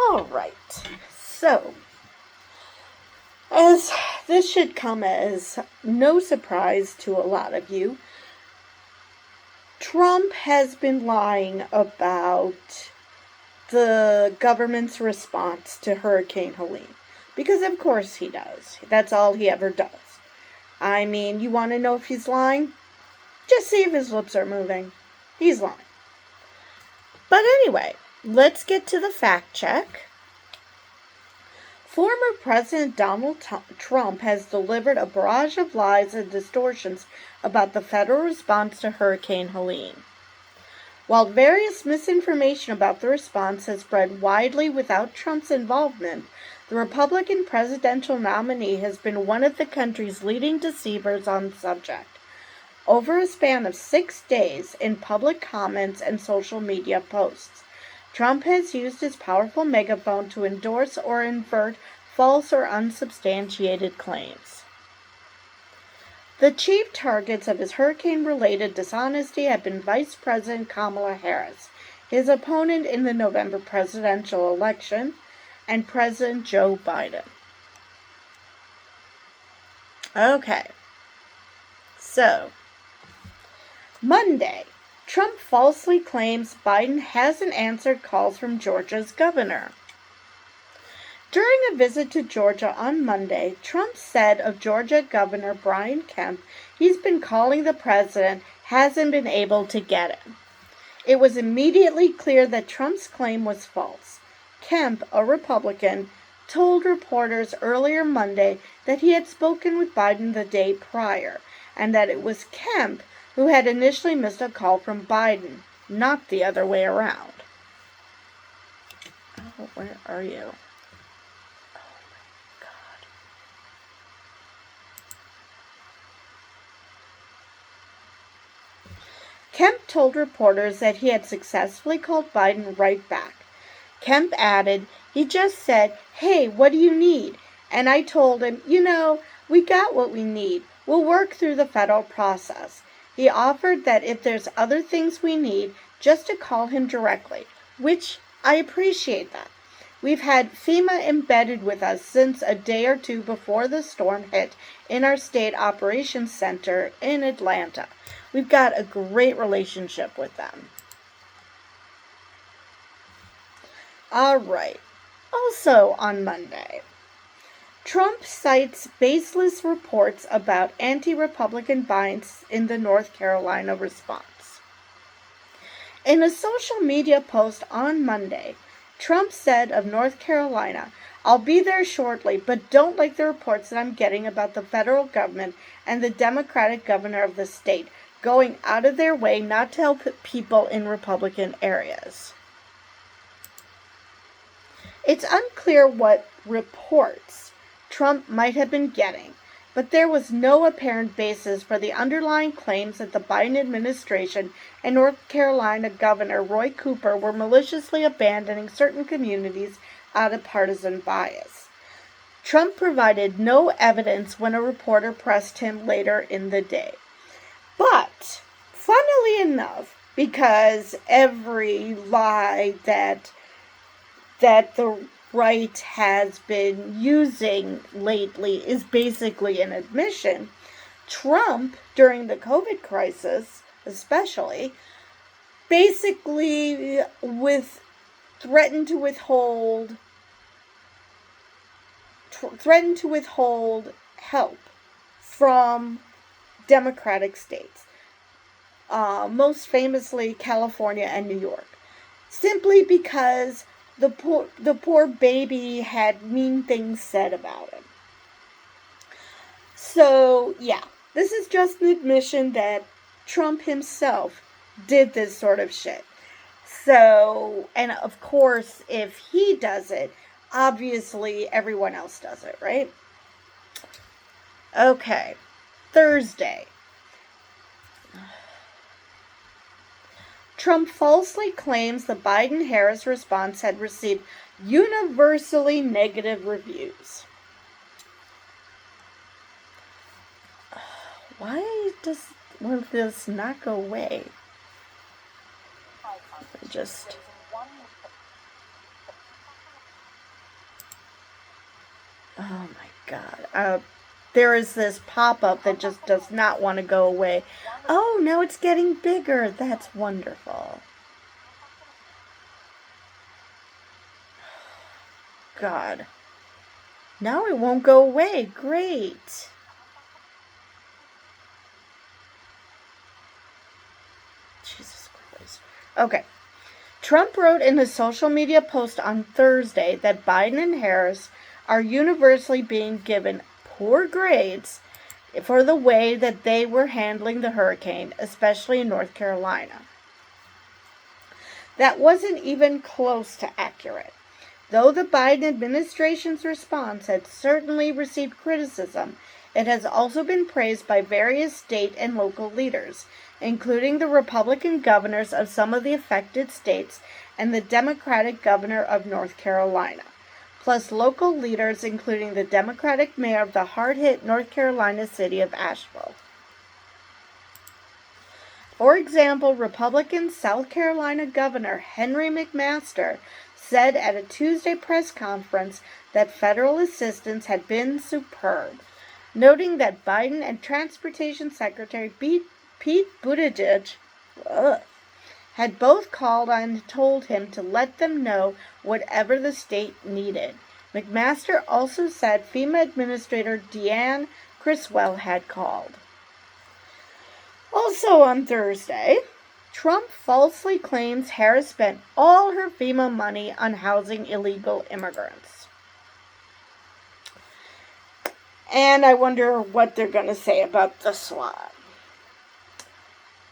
All right. So, as this should come as no surprise to a lot of you, Trump has been lying about the government's response to Hurricane Helene. Because of course he does. That's all he ever does. I mean, you want to know if he's lying? Just see if his lips are moving. He's lying. But anyway, let's get to the fact check. Former President Donald Trump has delivered a barrage of lies and distortions about the federal response to Hurricane Helene. While various misinformation about the response has spread widely without Trump's involvement, the Republican presidential nominee has been one of the country's leading deceivers on the subject. Over a span of 6 days, in public comments and social media posts, Trump has used his powerful megaphone to endorse or invert false or unsubstantiated claims. The chief targets of his hurricane-related dishonesty have been Vice President Kamala Harris, his opponent in the November presidential election, and President Joe Biden. Okay. So, Monday, Trump falsely claims Biden hasn't answered calls from Georgia's governor. During a visit to Georgia on Monday, Trump said of Georgia Governor Brian Kemp, he's been calling the president, hasn't been able to get him. It was immediately clear that Trump's claim was false. Kemp, a Republican, told reporters earlier Monday that he had spoken with Biden the day prior, and that it was Kemp who had initially missed a call from Biden, not the other way around. Oh, where are you? Oh my God. Kemp told reporters that he had successfully called Biden right back. Kemp added, he just said, "Hey, what do you need?" And I told him, we got what we need. We'll work through the federal process. He offered that if there's other things we need, just to call him directly, which I appreciate that. We've had FEMA embedded with us since a day or two before the storm hit in our state operations center in Atlanta. We've got a great relationship with them. All right. Also on Monday, Trump cites baseless reports about anti-Republican bias in the North Carolina response. In a social media post on Monday, Trump said of North Carolina, "I'll be there shortly, but don't like the reports that I'm getting about the federal government and the Democratic governor of the state going out of their way not to help people in Republican areas." It's unclear what reports Trump might have been getting, but there was no apparent basis for the underlying claims that the Biden administration and North Carolina Governor Roy Cooper were maliciously abandoning certain communities out of partisan bias. Trump provided no evidence when a reporter pressed him later in the day. But, funnily enough, because every lie that the right has been using lately is basically an admission, Trump, during the COVID crisis especially, basically threatened to withhold help from Democratic states, most famously California and New York, simply because the poor baby had mean things said about him. So, yeah, this is just an admission that Trump himself did this sort of shit. So, and of course, if he does it, obviously everyone else does it, right? Okay, Thursday. Trump falsely claims the Biden-Harris response had received universally negative reviews. Why will this not go away? Oh my God. There is this pop-up that just does not want to go away. Oh, now it's getting bigger. That's wonderful. God. Now it won't go away. Great. Jesus Christ. Okay. Trump wrote in a social media post on Thursday that Biden and Harris are universally being given poor grades for the way that they were handling the hurricane, especially in North Carolina. That wasn't even close to accurate. Though the Biden administration's response had certainly received criticism, it has also been praised by various state and local leaders, including the Republican governors of some of the affected states and the Democratic governor of North Carolina, plus local leaders including the Democratic mayor of the hard-hit North Carolina city of Asheville. For example, Republican South Carolina Governor Henry McMaster said at a Tuesday press conference that federal assistance had been superb, noting that Biden and Transportation Secretary Pete Buttigieg had both called on and told him to let them know whatever the state needed. McMaster also said FEMA Administrator Deanne Criswell had called. Also on Thursday, Trump falsely claims Harris spent all her FEMA money on housing illegal immigrants. And I wonder what they're going to say about this one.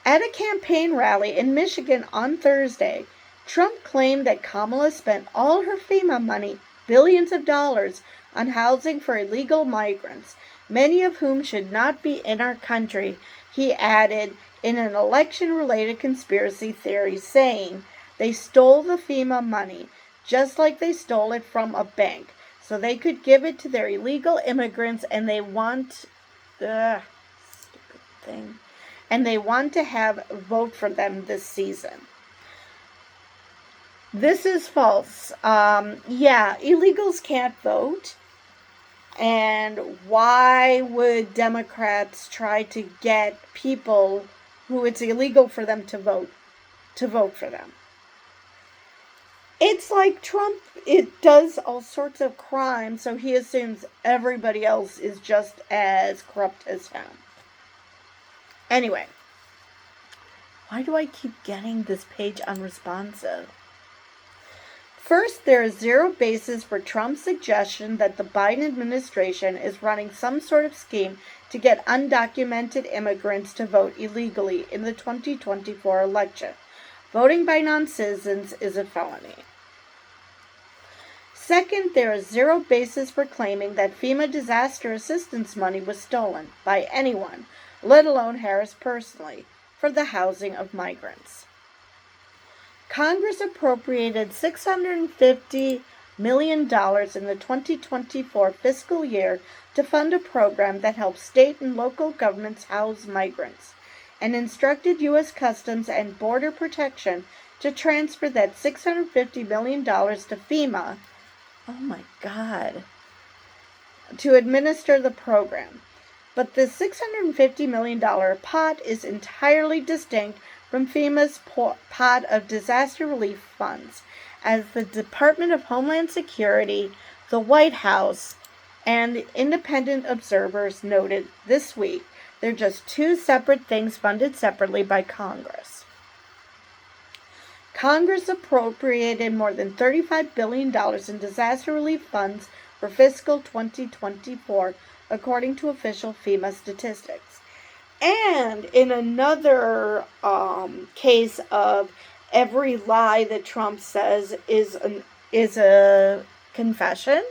At a campaign rally in Michigan on Thursday, Trump claimed that Kamala spent all her FEMA money, billions of dollars, on housing for illegal migrants, many of whom should not be in our country, he added in an election-related conspiracy theory, saying they stole the FEMA money, just like they stole it from a bank, so they could give it to their illegal immigrants, and they want... stupid thing. And they want to have a vote for them this season. This is false. Illegals can't vote. And why would Democrats try to get people who it's illegal for them to vote for them? It's like Trump, it does all sorts of crimes, so he assumes everybody else is just as corrupt as him. Anyway, why do I keep getting this page unresponsive? First, there is zero basis for Trump's suggestion that the Biden administration is running some sort of scheme to get undocumented immigrants to vote illegally in the 2024 election. Voting by non-citizens is a felony. Second, there is zero basis for claiming that FEMA disaster assistance money was stolen by anyone, let alone Harris personally, for the housing of migrants. Congress appropriated $650 million in the 2024 fiscal year to fund a program that helps state and local governments house migrants, and instructed U.S. Customs and Border Protection to transfer that $650 million to FEMA, oh my God, to administer the program. But the $650 million pot is entirely distinct from FEMA's pot of disaster relief funds, as the Department of Homeland Security, the White House, and independent observers noted this week. They're just two separate things funded separately by Congress. Congress appropriated more than $35 billion in disaster relief funds for fiscal 2024, according to official FEMA statistics. And in another case of every lie that Trump says is a confession,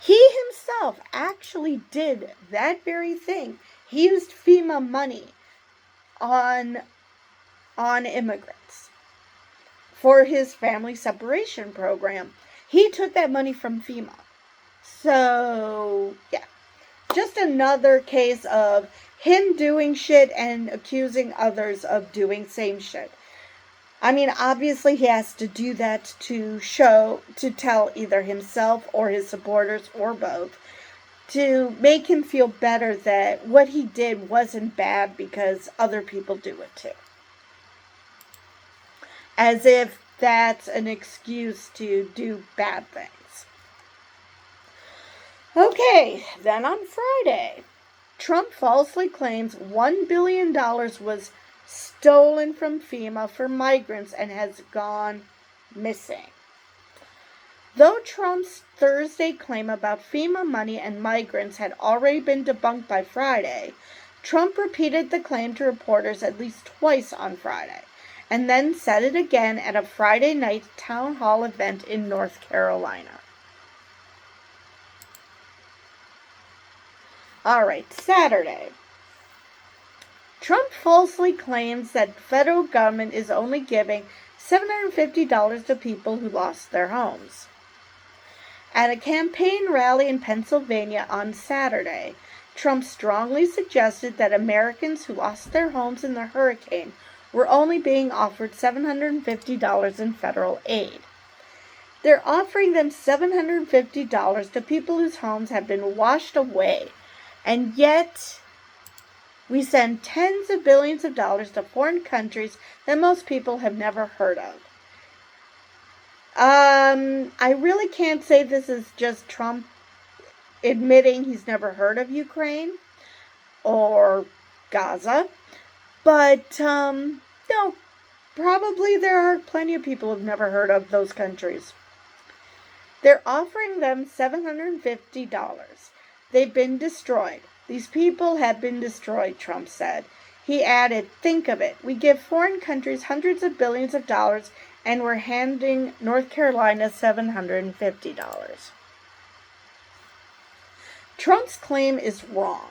he himself actually did that very thing. He used FEMA money on immigrants for his family separation program. He took that money from FEMA. So, yeah. Just another case of him doing shit and accusing others of doing same shit. I mean, obviously he has to do that to tell either himself or his supporters or both, to make him feel better that what he did wasn't bad because other people do it too. As if that's an excuse to do bad things. Okay, then on Friday, Trump falsely claims $1 billion was stolen from FEMA for migrants and has gone missing. Though Trump's Thursday claim about FEMA money and migrants had already been debunked by Friday, Trump repeated the claim to reporters at least twice on Friday, and then said it again at a Friday night town hall event in North Carolina. All right, Saturday. Trump falsely claims that the federal government is only giving $750 to people who lost their homes. At a campaign rally in Pennsylvania on Saturday, Trump strongly suggested that Americans who lost their homes in the hurricane were only being offered $750 in federal aid. They're offering them $750 to people whose homes have been washed away, and yet we send tens of billions of dollars to foreign countries that most people have never heard of. I really can't say this is just Trump admitting he's never heard of Ukraine or Gaza, but no, probably there are plenty of people who've never heard of those countries. They're offering them $750. They've been destroyed. These people have been destroyed, Trump said. He added, think of it. We give foreign countries hundreds of billions of dollars, and we're handing North Carolina $750. Trump's claim is wrong.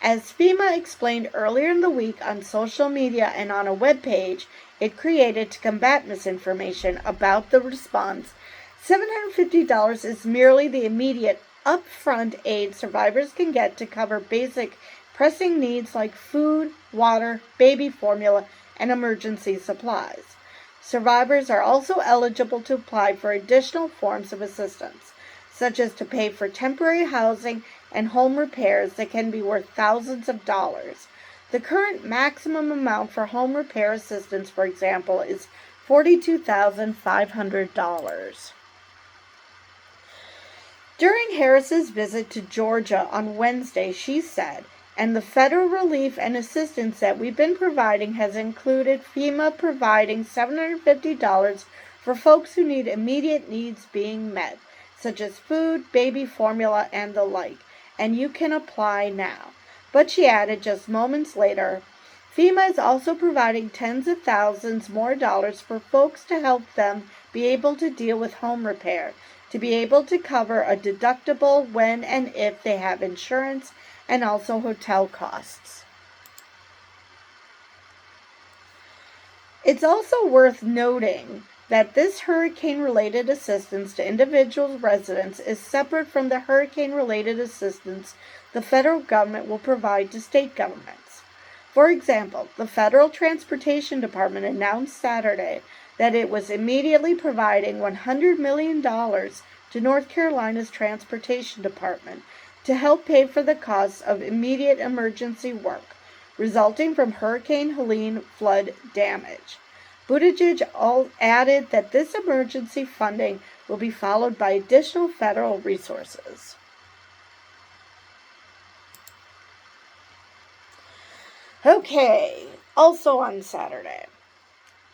As FEMA explained earlier in the week on social media and on a webpage it created to combat misinformation about the response, $750 is merely the immediate upfront aid survivors can get to cover basic pressing needs like food, water, baby formula, and emergency supplies. Survivors are also eligible to apply for additional forms of assistance, such as to pay for temporary housing and home repairs that can be worth thousands of dollars. The current maximum amount for home repair assistance, for example, is $42,500. During Harris's visit to Georgia on Wednesday, she said, and the federal relief and assistance that we've been providing has included FEMA providing $750 for folks who need immediate needs being met, such as food, baby formula, and the like, and you can apply now. But she added just moments later, FEMA is also providing tens of thousands more dollars for folks to help them be able to deal with home repair, to be able to cover a deductible when and if they have insurance, and also hotel costs. It's also worth noting that this hurricane-related assistance to individual residents is separate from the hurricane-related assistance the federal government will provide to state governments. For example, the Federal Transportation Department announced Saturday that it was immediately providing $100 million to North Carolina's Transportation Department to help pay for the costs of immediate emergency work resulting from Hurricane Helene flood damage. Buttigieg added that this emergency funding will be followed by additional federal resources. Okay, also on Saturday,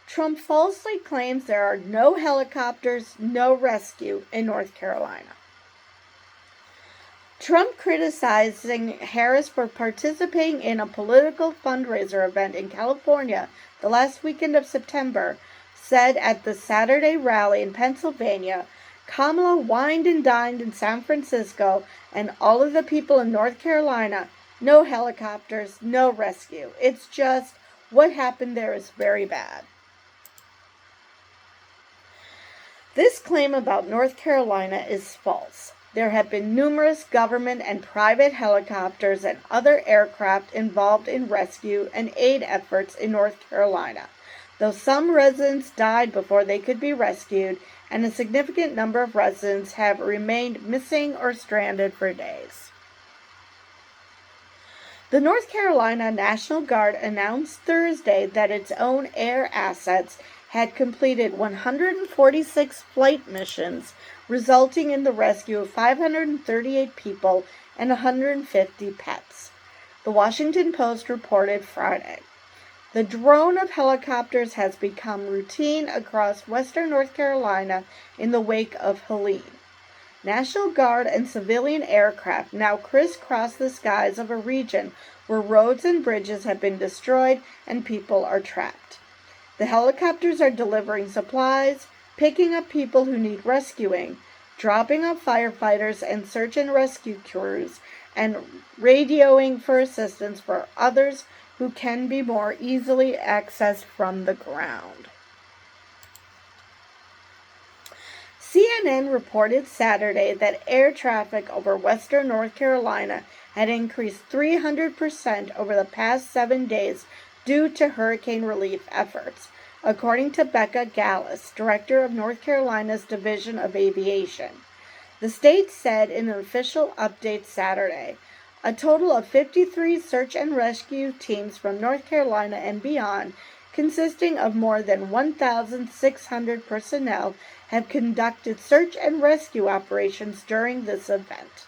Trump falsely claims there are no helicopters, no rescue in North Carolina. Trump criticizing Harris for participating in a political fundraiser event in California the last weekend of September, said at the Saturday rally in Pennsylvania, Kamala wined and dined in San Francisco, and all of the people in North Carolina, no helicopters, no rescue. It's just, what happened there is very bad. This claim about North Carolina is false. There have been numerous government and private helicopters and other aircraft involved in rescue and aid efforts in North Carolina. though some residents died before they could be rescued, and a significant number of residents have remained missing or stranded for days. The North Carolina National Guard announced Thursday that its own air assets had completed 146 flight missions, resulting in the rescue of 538 people and 150 pets. The Washington Post reported Friday. The drone of helicopters has become routine across western North Carolina in the wake of Helene. National Guard and civilian aircraft now crisscross the skies of a region where roads and bridges have been destroyed and people are trapped. The helicopters are delivering supplies, picking up people who need rescuing, dropping off firefighters and search and rescue crews, and radioing for assistance for others who can be more easily accessed from the ground. CNN reported Saturday that air traffic over western North Carolina had increased 300% over the past 7 days due to hurricane relief efforts, according to Becca Gallus, director of North Carolina's Division of Aviation. The state said in an official update Saturday, a total of 53 search and rescue teams from North Carolina and beyond, consisting of more than 1,600 personnel, have conducted search and rescue operations during this event.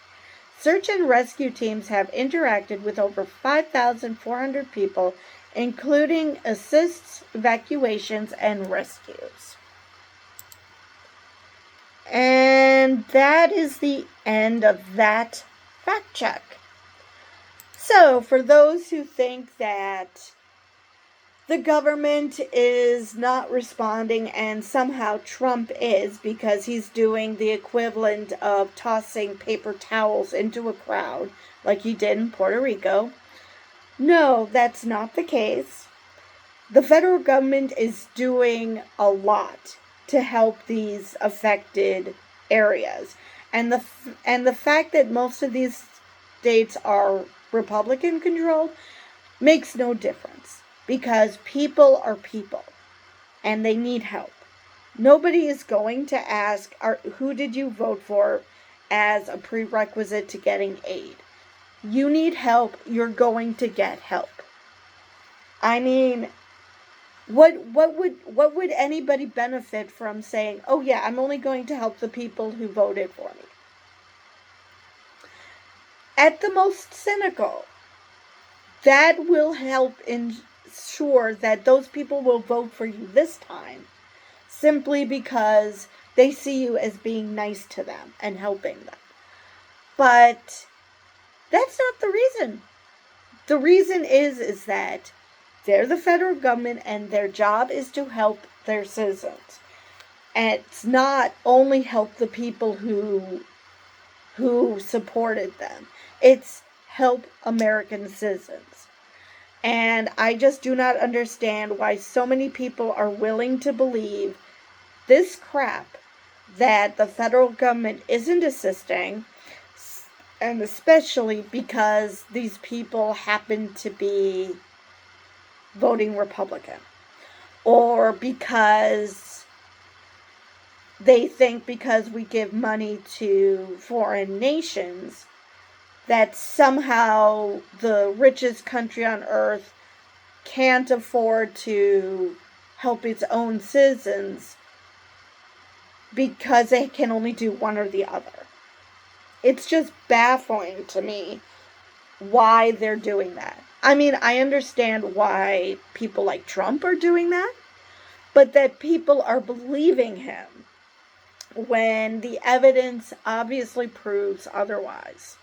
Search and rescue teams have interacted with over 5,400 people, including assists, evacuations, and rescues. And that is the end of that fact check. So, for those who think that the government is not responding and somehow Trump is because he's doing the equivalent of tossing paper towels into a crowd like he did in Puerto Rico, no, that's not the case. The federal government is doing a lot to help these affected areas. And the fact that most of these states are Republican controlled makes no difference, because people are people and they need help. Nobody is going to ask, who did you vote for as a prerequisite to getting aid. You need help, you're going to get help. I mean, what would anybody benefit from saying, oh yeah, I'm only going to help the people who voted for me? At the most cynical, that will help ensure that those people will vote for you this time, simply because they see you as being nice to them and helping them. But that's not the reason. The reason is that they're the federal government and their job is to help their citizens. And it's not only help the people who supported them. It's help American citizens. And I just do not understand why so many people are willing to believe this crap that the federal government isn't assisting, and especially because these people happen to be voting Republican, or because they think because we give money to foreign nations that somehow the richest country on earth can't afford to help its own citizens because they can only do one or the other. It's just baffling to me why they're doing that. I mean, I understand why people like Trump are doing that, but that people are believing him when the evidence obviously proves otherwise.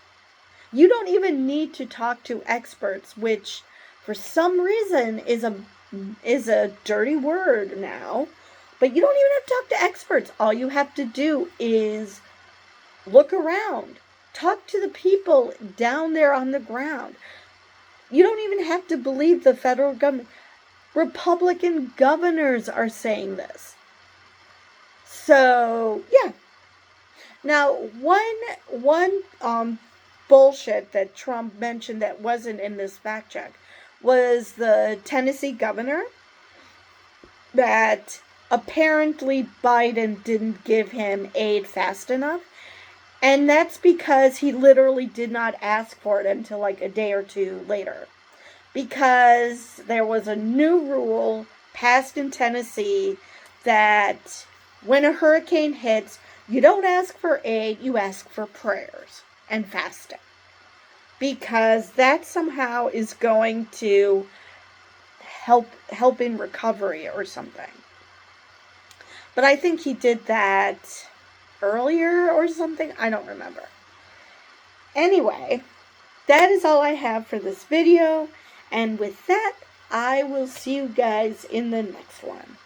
You don't even need to talk to experts, which for some reason is a dirty word now, but you don't even have to talk to experts. All you have to do is look around. Talk to the people down there on the ground. You don't even have to believe the federal government. Republican governors are saying this. So, yeah. Now, one bullshit that Trump mentioned that wasn't in this fact check was the Tennessee governor that apparently Biden didn't give him aid fast enough. And that's because he literally did not ask for it until like a day or two later. Because there was a new rule passed in Tennessee that when a hurricane hits, you don't ask for aid, you ask for prayers and fasting. Because that somehow is going to help in recovery or something. But I think he did that earlier or something. I don't remember. Anyway, that is all I have for this video. And with that, I will see you guys in the next one.